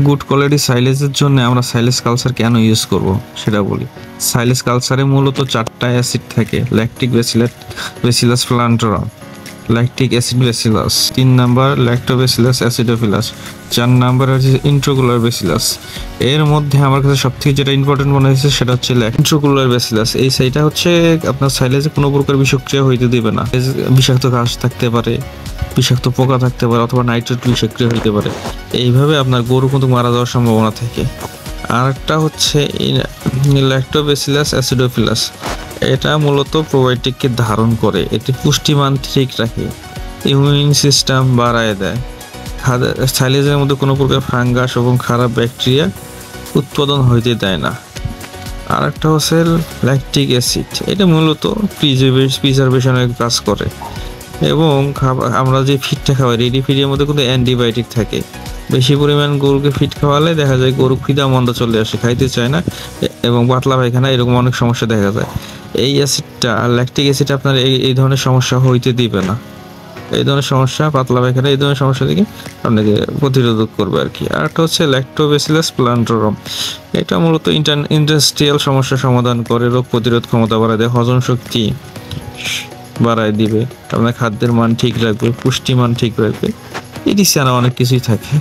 Good quality সাইলেজের জন্য আমরা silage culture কেন ইউজ করব সেটা বলি। সাইলেজ কালচারে মূলত 4টা অ্যাসিড থাকে, lactic bacillus plantarum, lactic acid bacillus, 3 number lactobacillus acidophilus, 4 number হচ্ছে ইন্ট্রোকুলার ব্যাসিলাস। এর মধ্যে আমার কাছে সবথেকে যেটা ইম্পর্টেন্ট মনে হয়েছে সেটা হচ্ছে ইন্ট্রোকুলার ব্যাসিলাস। এই সাইটা হচ্ছে আপনার সাইলেজে কোনো প্রকার বিষক্রিয়া হইতে দিবে না। বিষাক্ত ঘাস থাকতে পারে, বিষাক্ত পোকা থাকতে পারে, অথবা নাইট্রেট বিষক্রিয়া হইতে পারে। এইভাবে আপনার গরু কিন্তু মারা যাওয়ার সম্ভাবনা থাকে। আর একটা হচ্ছে ল্যাক্টোব্যাসিলাস অ্যাসিডোফিলাস। এটা মূলত প্রোবায়োটিককে ধারণ করে, এটি পুষ্টিমান ঠিক রাখে, ইমিউন সিস্টেম বাড়ায় দেয়, সাইলেজের মধ্যে কোনো প্রকার ফাঙ্গাস এবং খারাপ ব্যাকটেরিয়া উৎপাদন হইতে দেয় না। আর একটা হচ্ছে ল্যাকটিক অ্যাসিড, এটা মূলত প্রিজার্ভেশনের কাজ করে। এবং আমরা যে ফিডটা খাওয়াই, রেডি ফিডের মধ্যে কিন্তু অ্যান্টিবায়োটিক থাকে। বেশি পরিমাণ গরুকে ফিড খাওয়ালে দেখা যায় গরু খিদা মন্দা চলে আসে, খাইতে চায় না, এবং পাতলা পায়খানা এরকম অনেক সমস্যা দেখা যায়। এই অ্যাসিডটা, ল্যাকটিক অ্যাসিড আপনার এই ধরনের সমস্যা হইতে দিবে না। এই ধরনের সমস্যা, পাতলা পায়খানা, এই ধরনের সমস্যা থেকে আপনাকে প্রতিরোধক করবে আর কি। আর একটা হচ্ছে ল্যাক্টোব্যাসিলাস প্লান্টারাম। এটা মূলত ইন্ডাস্ট্রিয়াল সমস্যা সমাধান করে, রোগ প্রতিরোধ ক্ষমতা বাড়ায় দেয়, হজম শক্তি বাড়ায় দিবে, আপনার খাদ্যের মান ঠিক রাখবে, পুষ্টি মান ঠিক রাখবে, এটি ছাড়া অনেক কিছুই থাকে।